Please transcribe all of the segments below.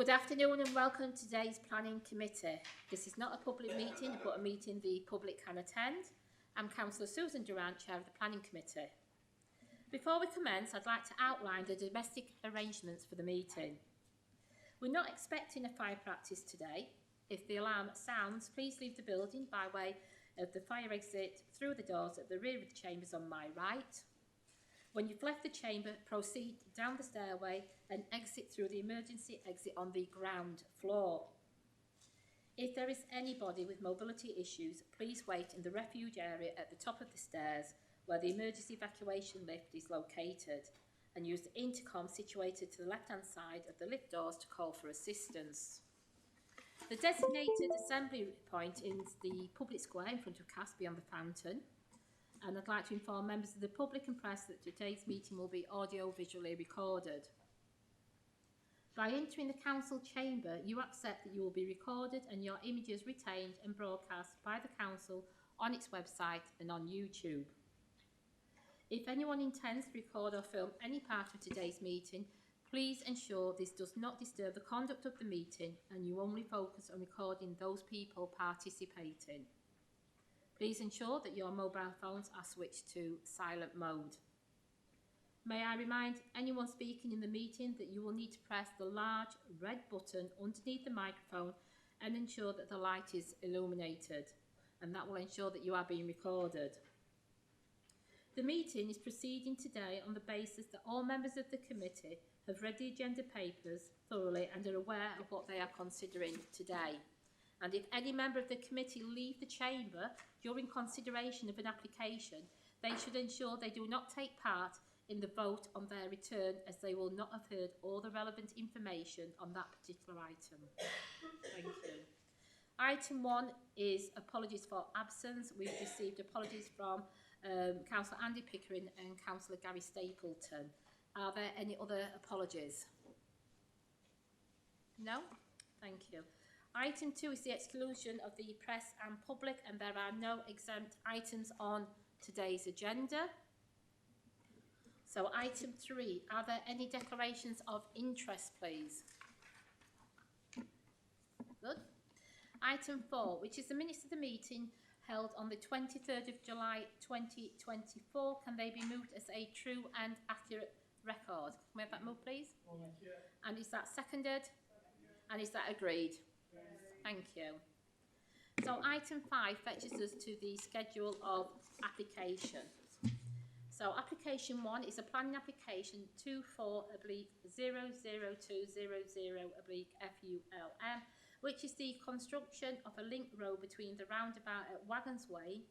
Good afternoon and welcome to today's Planning Committee. This is not a public meeting, but a meeting the public can attend. I'm Councillor Susan Durant, Chair of the Planning Committee. Before we commence, I'd like to outline the domestic arrangements for the meeting. We're not expecting a fire practice today. If the alarm sounds, please leave the building by way of the fire exit through the doors at the rear of the chambers on my right. When you've left the chamber, proceed down the stairway and exit through the emergency exit on the ground floor. If there is anybody with mobility issues, please wait in the refuge area at the top of the stairs where the emergency evacuation lift is located, and use the intercom situated to the left-hand side of the lift doors to call for assistance. The designated assembly point is the public square in front of Casby on the Fountain. And I'd like to inform members of the public and press that today's meeting will be audio-visually recorded. By entering the council chamber, you accept that you will be recorded and your images retained and broadcast by the council on its website and on YouTube. If anyone intends to record or film any part of today's meeting, please ensure this does not disturb the conduct of the meeting and you only focus on recording those people participating. Please ensure that your mobile phones are switched to silent mode. May I remind anyone speaking in the meeting that you will need to press the large red button underneath the microphone and ensure that the light is illuminated, and that will ensure that you are being recorded. The meeting is proceeding today on the basis that all members of the committee have read the agenda papers thoroughly and are aware of what they are considering today. And if any member of the committee leave the chamber during consideration of an application, they should ensure they do not take part in the vote on their return, as they will not have heard all the relevant information on that particular item. Thank you. Item 1 is apologies for absence. We've received apologies from Councillor Andy Pickering and Councillor Gary Stapleton. Are there any other apologies? No? Thank you. Item 2 is the exclusion of the press and public, and there are no exempt items on today's agenda. So item 3, are there any declarations of interest, please? Good. Item 4, which is the minutes of the meeting held on the 23rd of July 2024. Can they be moved as a true and accurate record? Can we have that moved, please? And is that seconded? And is that agreed? Thank you. So item 5 fetches us to the schedule of applications. So application 1 is a planning application 24/00200/FULM, which is the construction of a link road between the roundabout at Wagons Way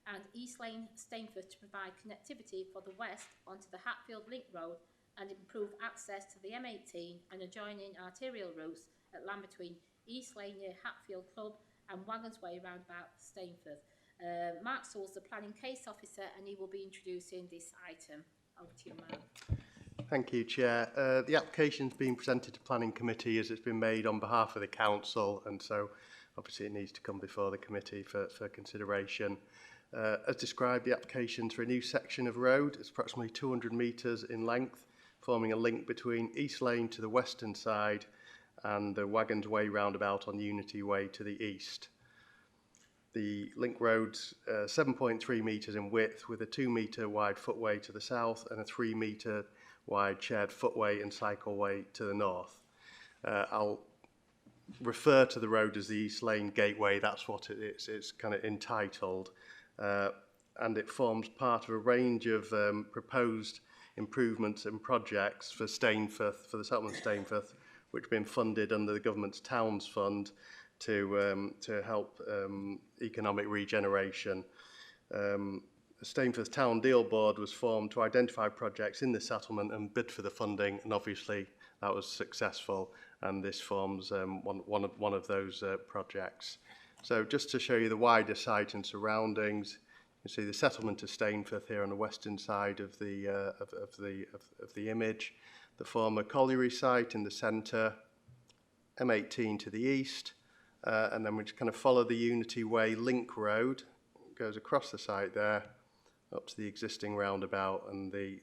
and East Lane, Stainford, to provide connectivity for the west onto the Hatfield Link Road and improve access to the M18 and adjoining arterial routes at land between East Lane near Hatfield Club and Wagons Way roundabout Stainford. Mark Sewell's the planning case officer and he will be introducing this item. Over to you, Mark. Thank you, Chair. The application's been presented to Planning Committee as it's been made on behalf of the Council, and so obviously it needs to come before the committee for consideration. As described, the application's for a new section of road. It's approximately 200 metres in length, forming a link between East Lane to the western side and the Wagons Way roundabout on Unity Way to the east. The link road's 7.3 metres in width, with a 2 metre wide footway to the south and a 3 metre wide shared footway and cycleway to the north. I'll refer to the road as the East Lane Gateway. That's what it's kind of entitled, and it forms part of a range of proposed improvements and projects for Stainforth, for the settlement of Stainforth, which have been funded under the government's Towns Fund to help economic regeneration. The Stainforth Town Deal Board was formed to identify projects in the settlement and bid for the funding, and obviously that was successful, and this forms one of those projects. So just to show you the wider site and surroundings, you can see the settlement of Stainforth here on the western side of the image, the former colliery site in the centre, M18 to the east, and then we just kind of follow the Unity Way link road, it goes across the site there, up to the existing roundabout, and the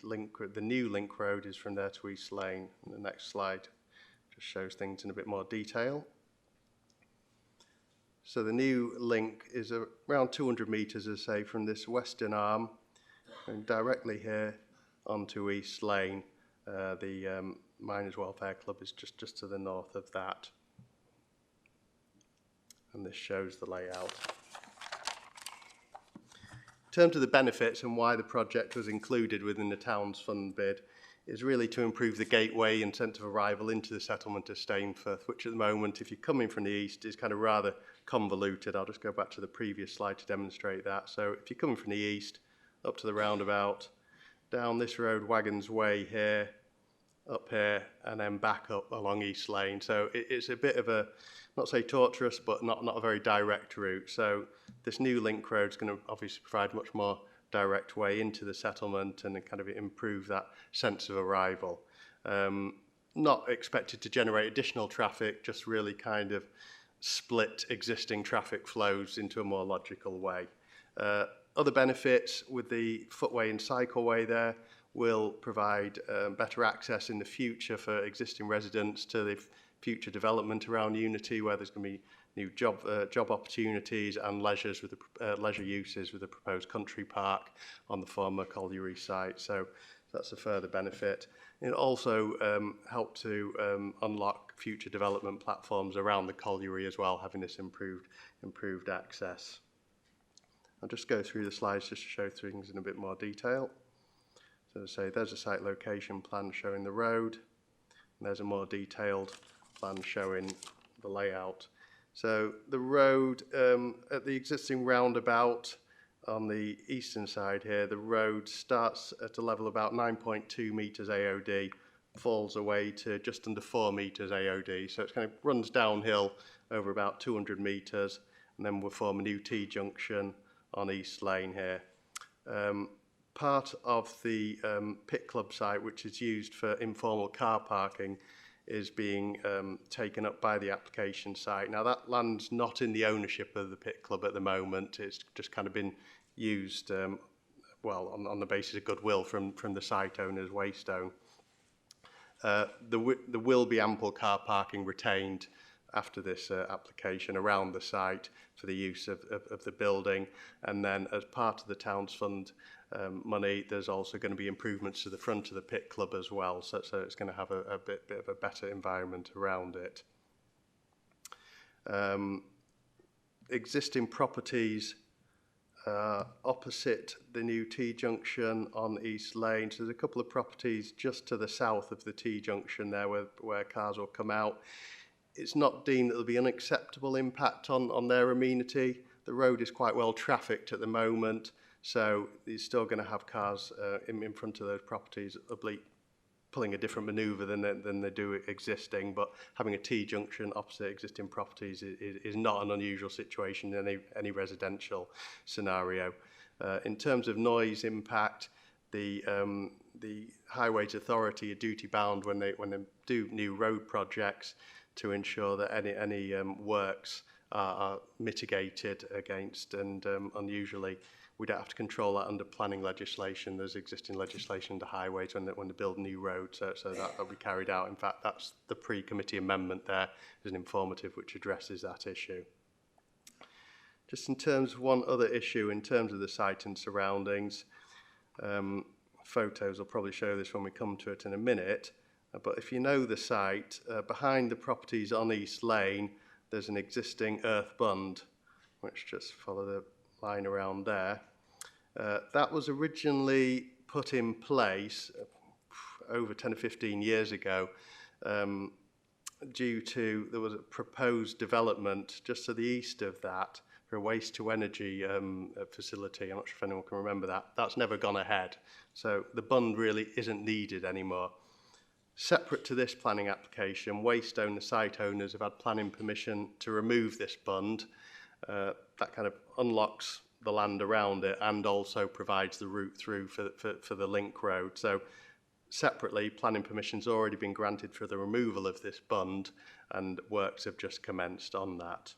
new link road is from there to East Lane. And the next slide Just shows things in a bit more detail. So the new link is around 200 metres, as I say, from this western arm and directly here onto East Lane. The Miners Welfare Club is just to the north of that. And this shows the layout. In terms of the benefits and why the project was included within the Towns Fund bid, is really to improve the gateway and centre of arrival into the settlement of Stainforth, which at the moment, if you're coming from the east, is kind of rather convoluted. I'll just go back to the previous slide to demonstrate that. So if you're coming from the east, up to the roundabout, down this road, Wagons Way here, up here, and then back up along East Lane. So it's a bit of a, not say torturous, but not a very direct route. So this new link road is going to obviously provide much more direct way into the settlement and kind of improve that sense of arrival. Not expected to generate additional traffic, just really kind of split existing traffic flows into a more logical way. Other benefits with the footway and cycleway there will provide better access in the future for existing residents to the future development around Unity, where there's going to be new job opportunities and leisure uses with the proposed country park on the former colliery site. So that's a further benefit. It also helped to unlock future development platforms around the colliery as well, having this improved access. I'll just go through the slides just to show things in a bit more detail. So as I say, there's a site location plan showing the road, and there's a more detailed plan showing the layout. So the road at the existing roundabout on the eastern side here, the road starts at a level about 9.2 metres AOD, falls away to just under 4 metres AOD. So it kind of runs downhill over about 200 metres, and then we'll form a new T-junction on East Lane here. Part of the Pit Club site, which is used for informal car parking, is being taken up by the application site. Now that land's not in the ownership of the Pit Club at the moment. It's just kind of been used, well, on the basis of goodwill from the site owners, Waystone. There will be ample car parking retained after this application around the site for the use of the building, and then as part of the Towns Fund money, there's also going to be improvements to the front of the Pit Club as well, so it's going to have a bit of a better environment around it. Existing properties opposite the new T-junction on East Lane, so there's a couple of properties just to the south of the T-junction there where cars will come out. It's not deemed that there'll be unacceptable impact on their amenity. The road is quite well trafficked at the moment, so you're still going to have cars in front of those properties, pulling a different manoeuvre than they do existing, but having a T-junction opposite existing properties is not an unusual situation in any residential scenario. In terms of noise impact, the Highways Authority are duty bound when they do new road projects to ensure that any works are mitigated against, and unusually we don't have to control that under planning legislation. There's existing legislation under highways when they build new roads, so that'll be carried out. In fact, that's the pre-committee amendment there is an informative which addresses that issue. Just in terms of one other issue, in terms of the site and surroundings, photos will probably show this when we come to it in a minute. But if you know the site, behind the properties on East Lane, there's an existing earth bund, which just follow the line around there. That was originally put in place over 10 or 15 years ago due to, there was a proposed development just to the east of that for a waste to energy facility. I'm not sure if anyone can remember that. That's never gone ahead. So the bund really isn't needed anymore. Separate to this planning application, Waystone, the site owners, have had planning permission to remove this bund. That kind of unlocks the land around it and also provides the route through for the link road. So separately, planning permission's already been granted for the removal of this bund, and works have just commenced on that.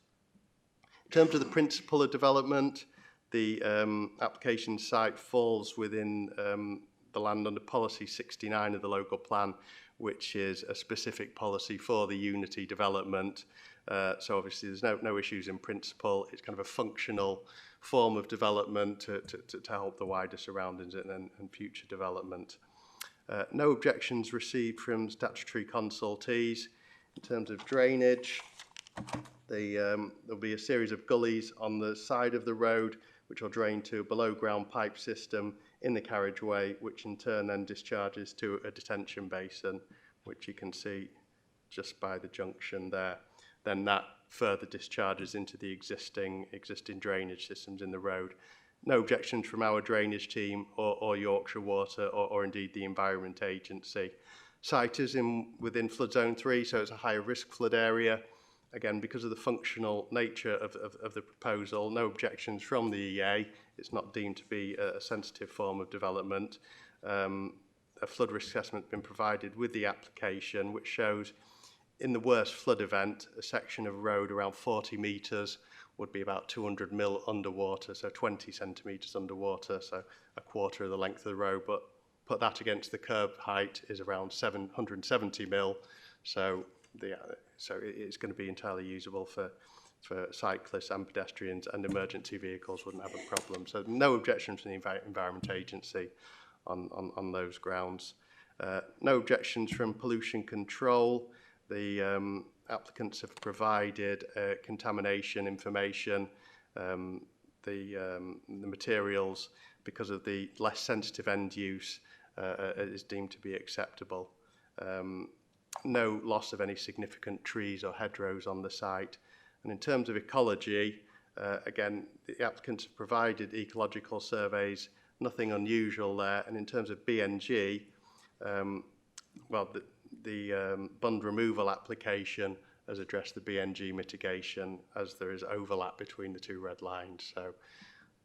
In terms of the principle of development, the application site falls within the land under policy 69 of the local plan, which is a specific policy for the Unity development. So obviously there's no issues in principle. It's kind of a functional form of development to help the wider surroundings and future development. No objections received from statutory consultees. In terms of drainage, there'll be a series of gullies on the side of the road which will drain to a below ground pipe system in the carriageway, which in turn then discharges to a detention basin, which you can see just by the junction there. Then that further discharges into the existing drainage systems in the road. No objections from our drainage team or Yorkshire Water or indeed the Environment Agency. Site is within flood zone 3, so it's a higher risk flood area. Again, because of the functional nature of the proposal, no objections from the EA. It's not deemed to be a sensitive form of development. A flood risk assessment has been provided with the application, which shows in the worst flood event, a section of road around 40 metres would be about 200 mil underwater, so 20 centimetres underwater, so a quarter of the length of the road. But put that against the curb height is around 770 mil, so it's going to be entirely usable for cyclists and pedestrians, and emergency vehicles wouldn't have a problem. So no objections from the Environment Agency on those grounds. No objections from pollution control. The applicants have provided contamination information. The materials, because of the less sensitive end use, is deemed to be acceptable. No loss of any significant trees or hedgerows on the site. And in terms of ecology, again, the applicants have provided ecological surveys, nothing unusual there. And in terms of BNG, well, the bund removal application has addressed the BNG mitigation, as there is overlap between the two red lines. So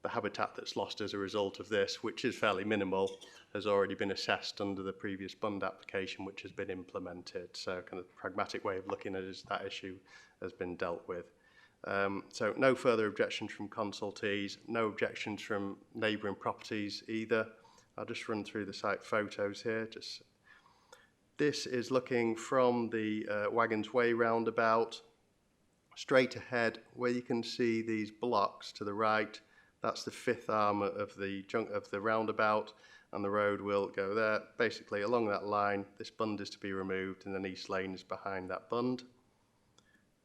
the habitat that's lost as a result of this, which is fairly minimal, has already been assessed under the previous bund application, which has been implemented. So kind of pragmatic way of looking at it is that issue has been dealt with. So no further objections from consultees, no objections from neighbouring properties either. I'll just run through the site photos here. This is looking from the Wagons Way roundabout, straight ahead, where you can see these blocks to the right. That's the fifth arm of the roundabout, and the road will go there. Basically, along that line, this bund is to be removed, and then East Lane is behind that bund.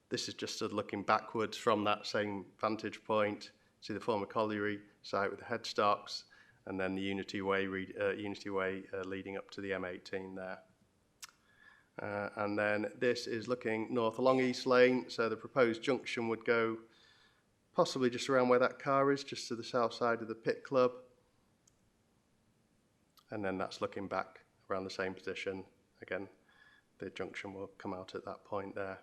This is just looking backwards from that same vantage point. See the former colliery site with the headstocks, and then the Unity Way leading up to the M18 there. And then this is looking north along East Lane, so the proposed junction would go possibly just around where that car is, just to the south side of the Pit Club. And then that's looking back around the same position. Again, the junction will come out at that point there.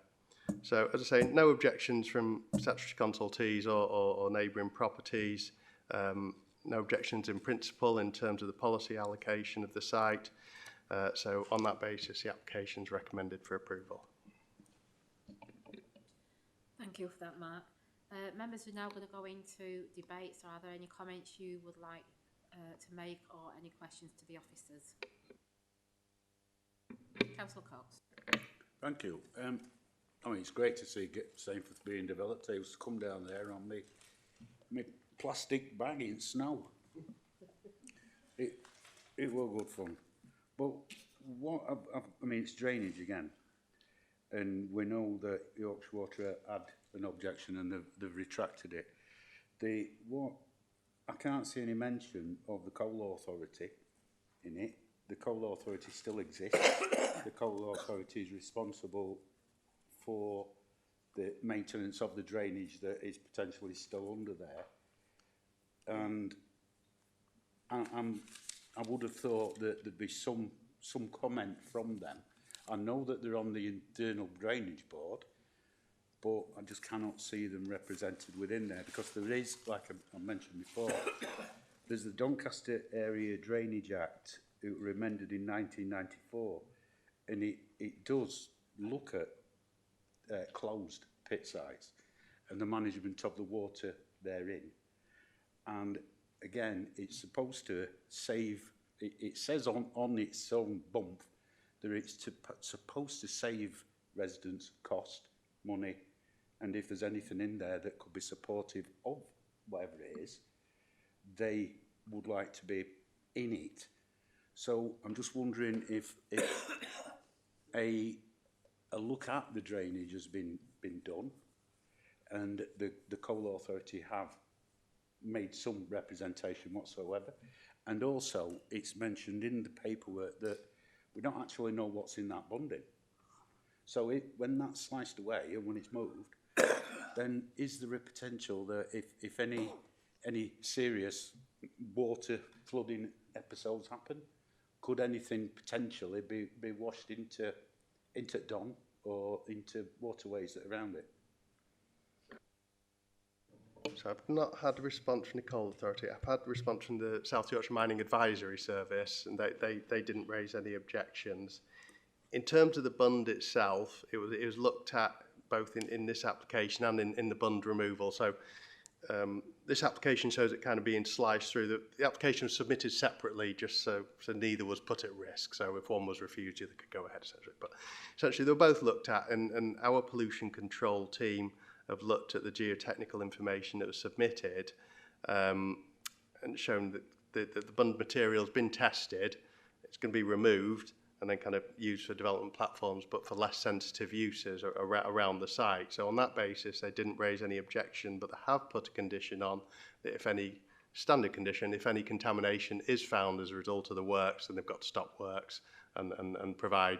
So, as I say, no objections from statutory consultees or neighbouring properties. No objections in principle in terms of the policy allocation of the site. So on that basis, the application is recommended for approval. Thank you for that, Mark. Members are now going to go into debate. So are there any comments you would like to make or any questions to the officers? Councillor Cox. Thank you. I mean, it's great to see Sainforth being developed. I used to come down there on my plastic bag in snow. It was good fun. But I mean, it's drainage again, and we know that Yorkshire Water had an objection and they've retracted it. I can't see any mention of the Coal Authority in it. The Coal Authority still exists. The Coal Authority is responsible for the maintenance of the drainage that is potentially still under there, and I would have thought that there'd be some comment from them. I know that they're on the internal drainage board, but I just cannot see them represented within there, because there is, like I mentioned before, there's the Doncaster Area Drainage Act. It was amended in 1994, and it does look at closed pit sites and the management of the water therein. And again, it's supposed to save, it says on its own bump that it's supposed to save residents cost, money, and if there's anything in there that could be supportive of whatever it is, they would like to be in it. So I'm just wondering if a look at the drainage has been done, and the Coal Authority have made some representation whatsoever. And also, it's mentioned in the paperwork that we don't actually know what's in that bunding. So when that's sliced away and when it's moved, then is there a potential that if any serious water flooding episodes happen, could anything potentially be washed into Don or into waterways that are around it? So I've not had a response from the Coal Authority. I've had a response from the South Yorkshire Mining Advisory Service, and they didn't raise any objections. In terms of the bund itself, it was looked at both in this application and in the bund removal. So this application shows it kind of being sliced through. The application was submitted separately just so neither was put at risk. So if one was refused, the other could go ahead, essentially. But essentially, they were both looked at, and our pollution control team have looked at the geotechnical information that was submitted and shown that the bund material has been tested. It's going to be removed and then kind of used for development platforms, but for less sensitive uses around the site. So on that basis, they didn't raise any objection, but they have put a condition on that if any standard condition, if any contamination is found as a result of the works, then they've got to stop works and provide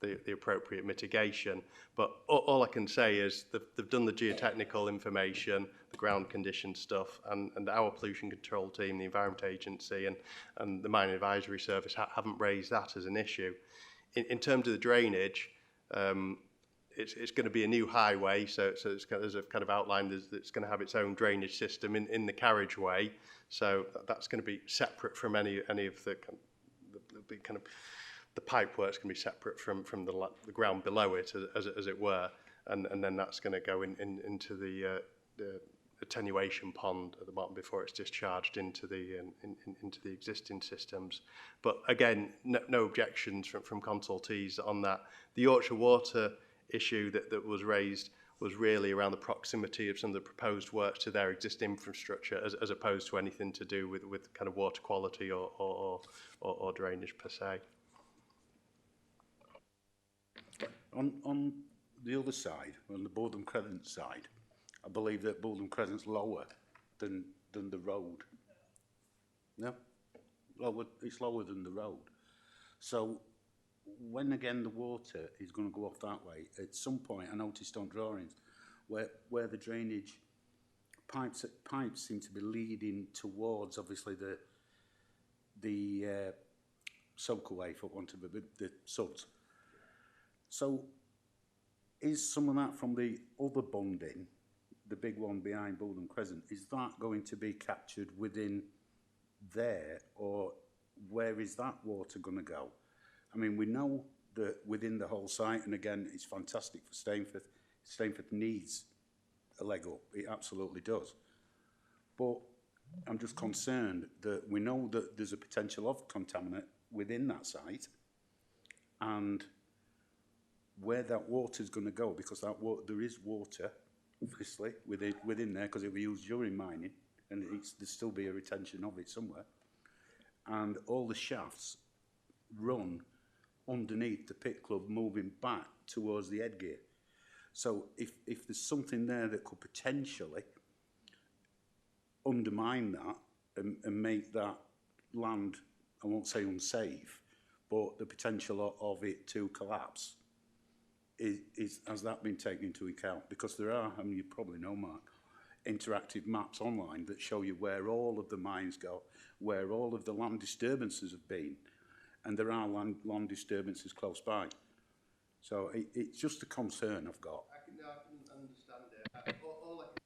the appropriate mitigation. But all I can say is they've done the geotechnical information, the ground condition stuff, and our pollution control team, the Environment Agency and the Mining Advisory Service haven't raised that as an issue. In terms of the drainage, it's going to be a new highway, so it's kind of, as I've kind of outlined, it's going to have its own drainage system in the carriageway, so that's going to be separate from any of the kind of the pipe work's going to be separate from the ground below it, as it were, and then that's going to go into the attenuation pond at the bottom before it's discharged into the existing systems. But again, no objections from consultees on that. The Yorkshire Water issue that was raised was really around the proximity of some of the proposed works to their existing infrastructure, as opposed to anything to do with kind of water quality or drainage per se. On the other side, on the Borden Crescent side, I believe that Borden Crescent's lower than the road. No? It's lower than the road. So when again the water is going to go off that way, at some point I noticed on drawings where the drainage pipes seem to be leading towards obviously the soakaway, for want of the suds. So is some of that from the other bunding, the big one behind Borden Crescent, is that going to be captured within there, or where is that water going to go? I mean, we know that within the whole site, and again, it's fantastic for Stainforth. Stainforth needs a leg up, it absolutely does. But I'm just concerned that we know that there's a potential of contaminant within that site, and where that water is going to go, because that there is water, obviously, within there, because it will be used during mining, and there'll still be a retention of it somewhere. And all the shafts run underneath the pit club, moving back towards the headgear. So if there's something there that could potentially undermine that and make that land, I won't say unsafe, but the potential of it to collapse, has that been taken into account? Because there are, I mean, you probably know, Mark, interactive maps online that show you where all of the mines go, where all of the land disturbances have been, and there are land disturbances close by. So it's just a concern I've got. I can understand it. All I can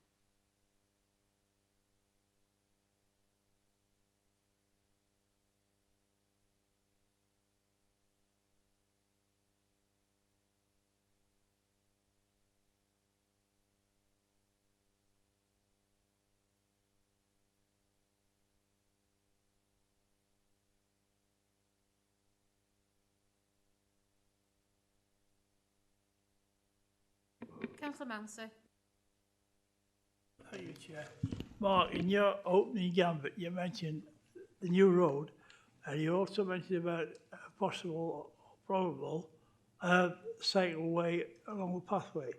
Councillor Mounsey. Thank you, Chair. Mark, in your opening gambit, you mentioned the new road, and you also mentioned about a possible or probable cycleway along the pathway.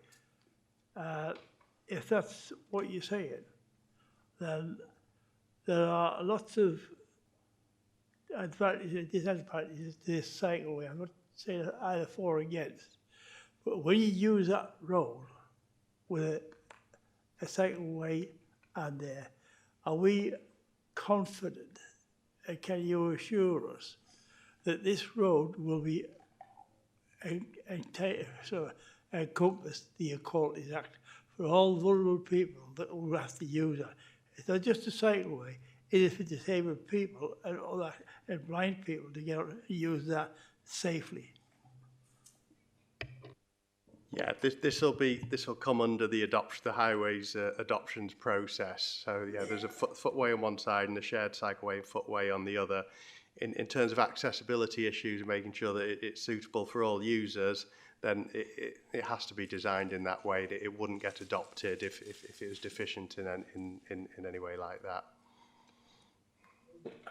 If that's what you're saying, then there are lots of advantages and disadvantages to this cycleway. I'm not saying either for or against, but when you use that road with a cycleway and there, are we confident, and can you assure us that this road will be encompass the Equalities Act for all vulnerable people that will have to use that? It's not just a cycleway, it is for disabled people and all that, and blind people to get out and use that safely. Yeah, this will come under the highways adoptions process. So yeah, there's a footway on one side and a shared cycleway and footway on the other. In terms of accessibility issues, making sure that it's suitable for all users, then it has to be designed in that way that it wouldn't get adopted if it was deficient in any way like that.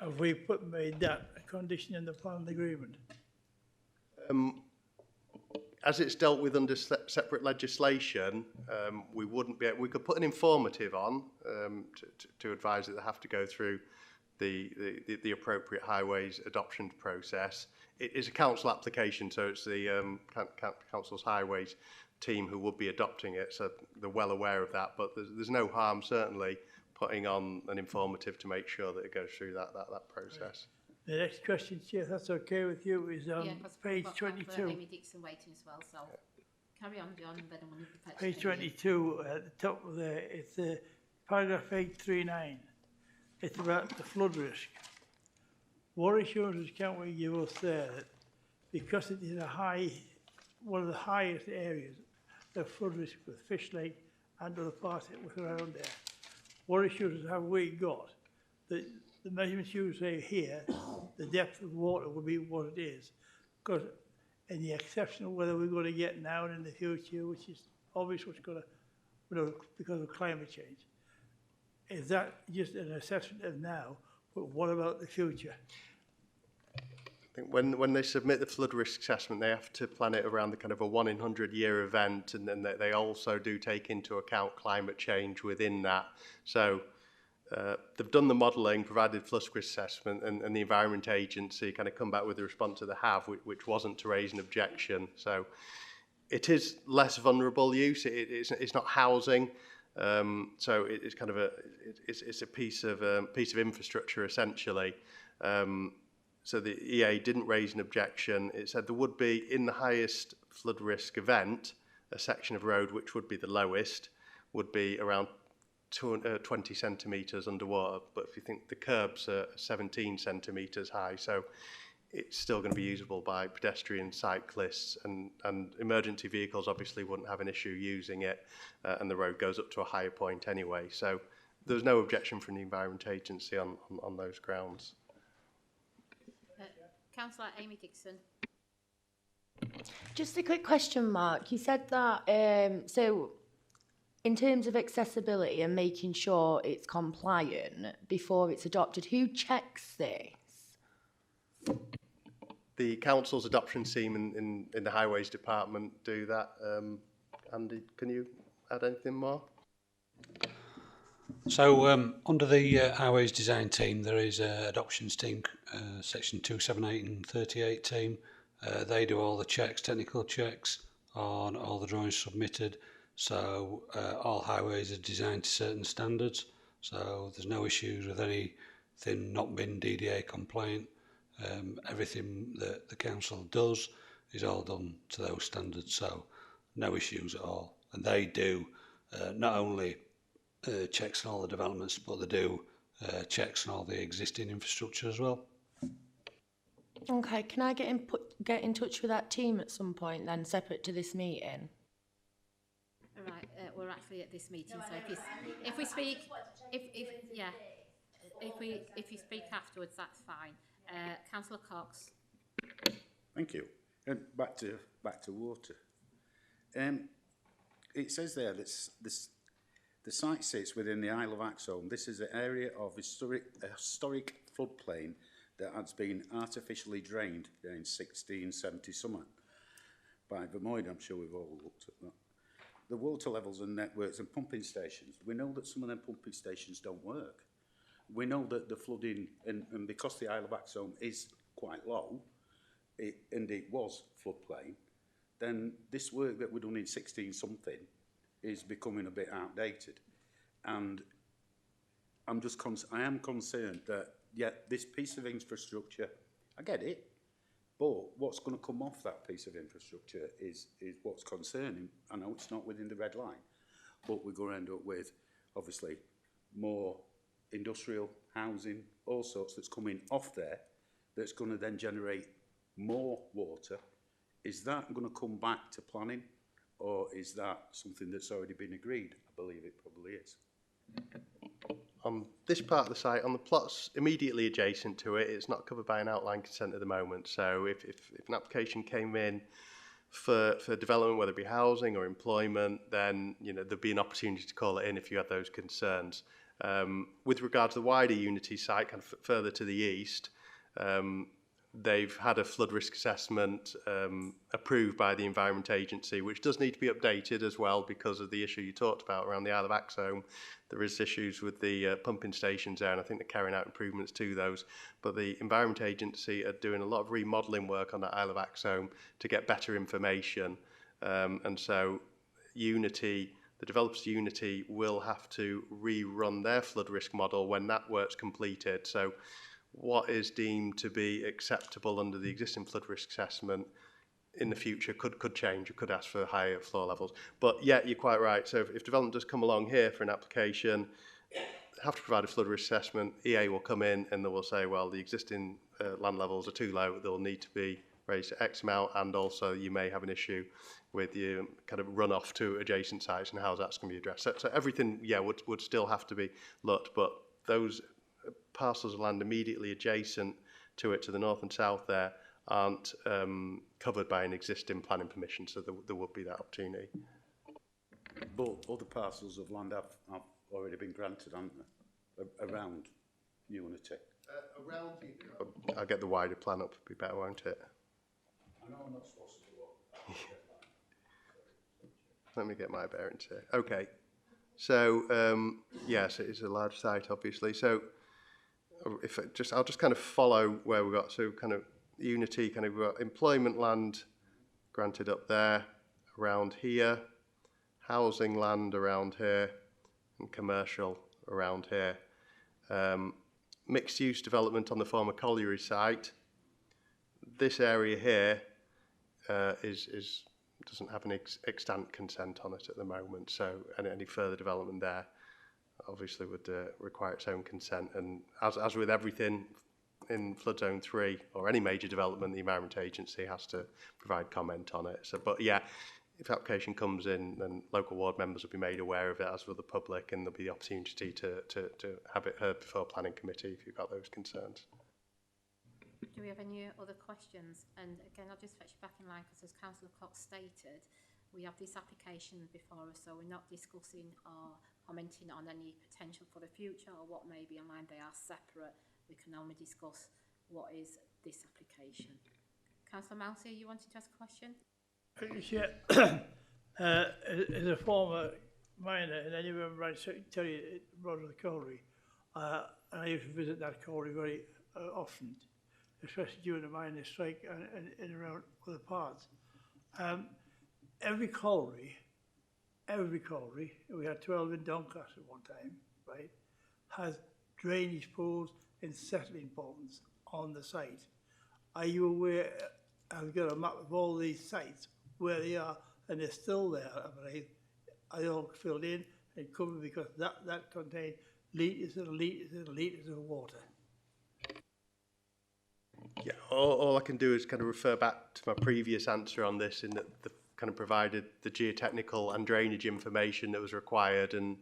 Have we made that a condition in the planning agreement? As it's dealt with under separate legislation, we wouldn't be. We could put an informative on to advise that they have to go through the appropriate highways adoption process. It is a council application, so it's the council's highways team who would be adopting it, so they're well aware of that. But there's no harm certainly putting on an informative to make sure that it goes through that process. The next question, Chair, if that's okay with you, is on page 22. Amy Dixon waiting as well, so carry on, John, and then I'm going to Page 22, at the top of there, it's paragraph 839. It's about the flood risk. What assurances can we give us there that because it is one of the highest areas of flood risk with Fish Lake and other parts around there, what assurances have we got that the measurements you say here, the depth of water will be what it is? Because in the exceptional weather we're going to get now and in the future, which is obvious what's going to, because of climate change, is that just an assessment of now, but what about the future? I think when they submit the flood risk assessment, they have to plan it around the kind of a 1 in 100 year event, and then they also do take into account climate change within that. So they've done the modelling, provided flood risk assessment, and the Environment Agency kind of come back with the response that they have, which wasn't to raise an objection. So it is less vulnerable use. It's not housing. So it's kind of it's a piece of infrastructure essentially. So the EA didn't raise an objection. It said there would be, in the highest flood risk event, a section of road which would be the lowest, would be around 20 centimetres underwater. But if you think the curbs are 17 centimetres high, so it's still going to be usable by pedestrians, cyclists, and emergency vehicles obviously wouldn't have an issue using it, and the road goes up to a higher point anyway. So there's no objection from the Environment Agency on those grounds. Councillor Amy Dixon. Just a quick question, Mark. You said that, so in terms of accessibility and making sure it's compliant before it's adopted, who checks this? The council's adoption team in the highways department do that. Andy, can you add anything more? So under the highways design team, there is an adoptions team, section 278 and 38 team. They do all the checks, technical checks on all the drawings submitted. So all highways are designed to certain standards. So there's no issues with anything not being DDA compliant. Everything that the council does is all done to those standards. So no issues at all. And they do not only checks on all the developments, but they do checks on all the existing infrastructure as well. Okay, can I get in touch with that team at some point then, separate to this meeting? All right, we're actually at this meeting, so if we speak, if you speak afterwards, that's fine. Councillor Cox. Thank you. And back to water. it says there that the site sits within the Isle of Axholme. This is an area of historic floodplain that has been artificially drained in 1670 summer by Vermoid. I'm sure we've all looked at that. The water levels and networks and pumping stations. We know that some of them pumping stations don't work. We know that the flooding, and because the Isle of Axholme is quite low, and it was floodplain, then this work that we're done in 16 something is becoming a bit outdated. And I am concerned that, yeah, this piece of infrastructure, I get it, but what's going to come off that piece of infrastructure is what's concerning. I know it's not within the red line, but we're going to end up with, obviously, more industrial housing, all sorts that's coming off there, that's going to then generate more water. Is that going to come back to planning, or is that something that's already been agreed? I believe it probably is. On this part of the site, on the plots immediately adjacent to it, it's not covered by an outline consent at the moment. So if an application came in for development, whether it be housing or employment, then there'd be an opportunity to call it in if you had those concerns. With regard to the wider Unity site, kind of further to the east, they've had a flood risk assessment approved by the Environment Agency, which does need to be updated as well because of the issue you talked about around the Isle of Axholme. There is issues with the pumping stations there, and I think they're carrying out improvements to those. But the Environment Agency are doing a lot of remodelling work on that Isle of Axholme to get better information. And so Unity, the developers Unity, will have to rerun their flood risk model when that work's completed. So what is deemed to be acceptable under the existing flood risk assessment in the future could change. You could ask for higher floor levels. But yeah, you're quite right. So if development does come along here for an application, have to provide a flood risk assessment, EA will come in and they will say, well, the existing land levels are too low, they'll need to be raised to X amount, and also you may have an issue with the kind of runoff to adjacent sites and how that's going to be addressed. So everything, yeah, would still have to be looked, but those parcels of land immediately adjacent to it, to the north and south there, aren't covered by an existing planning permission, so there would be that opportunity. But other parcels of land have already been granted, haven't they, around Unity? Around, I'll get the wider plan up, be better, won't it? I know I'm not supposed to do it. Let me get my bearings here. Okay, so yes, it is a large site, obviously. So I'll just kind of follow where we got. So kind of Unity, kind of we've got employment land granted up there, around here, housing land around here, and commercial around here. Mixed use development on the former colliery site. This area here doesn't have an extant consent on it at the moment, so any further development there obviously would require its own consent. And as with everything in flood zone 3 or any major development, the Environment Agency has to provide comment on it. So, but yeah, if application comes in, then local ward members will be made aware of it, as will the public, and there'll be the opportunity to have it heard before planning committee if you've got those concerns. Do we have any other questions? And again, I'll just fetch you back in line, because as Councillor Cox stated, we have this application before us, so we're not discussing or commenting on any potential for the future or what may be in line. They are separate. We can only discuss what is this application. Councillor Mousey, you wanted to ask a question? Yeah. As a former miner and any member of Secretariat at Road of the Colliery, and I used to visit that colliery very often, especially during the mining strike and around other parts. Every colliery, we had 12 in Doncaster at one time, right, has drainage pools and settling ponds on the site. Are you aware? I've got a map of all these sites, where they are, and they're still there, I believe. Are they all filled in and covered, because that contained litres and litres and litres of water? Yeah, all I can do is kind of refer back to my previous answer on this, in that the kind of provided the geotechnical and drainage information that was required, and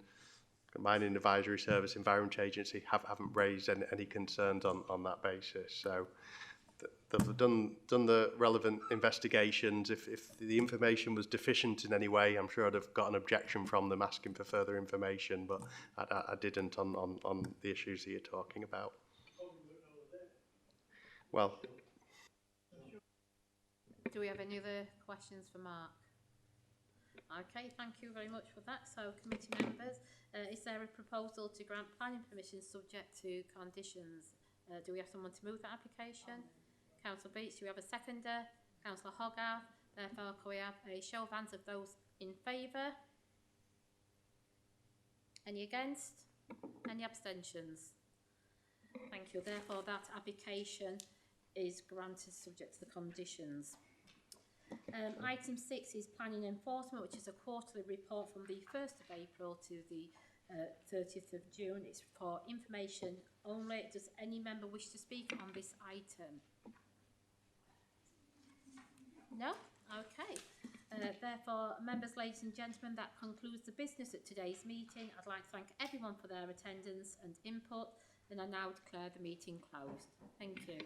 Mining Advisory Service, Environment Agency haven't raised any concerns on that basis. So they've done the relevant investigations. If the information was deficient in any way, I'm sure I'd have got an objection from them asking for further information, but I didn't on the issues that you're talking about. Well, Do we have any other questions for Mark? Okay, thank you very much for that. So, committee members, is there a proposal to grant planning permission subject to conditions? Do we have someone to move that application? Councillor Beach, do we have a seconder? Councillor Hogarth. Therefore, can we have a show of hands of those in favour? Any against? Any abstentions? Thank you. Therefore, that application is granted subject to the conditions. Item 6 is planning enforcement, which is a quarterly report from the 1st of April to the 30th of June. It's for information only. Does any member wish to speak on this item? No? Okay. Therefore, members, ladies and gentlemen, that concludes the business at today's meeting. I'd like to thank everyone for their attendance and input, and I now declare the meeting closed. Thank you.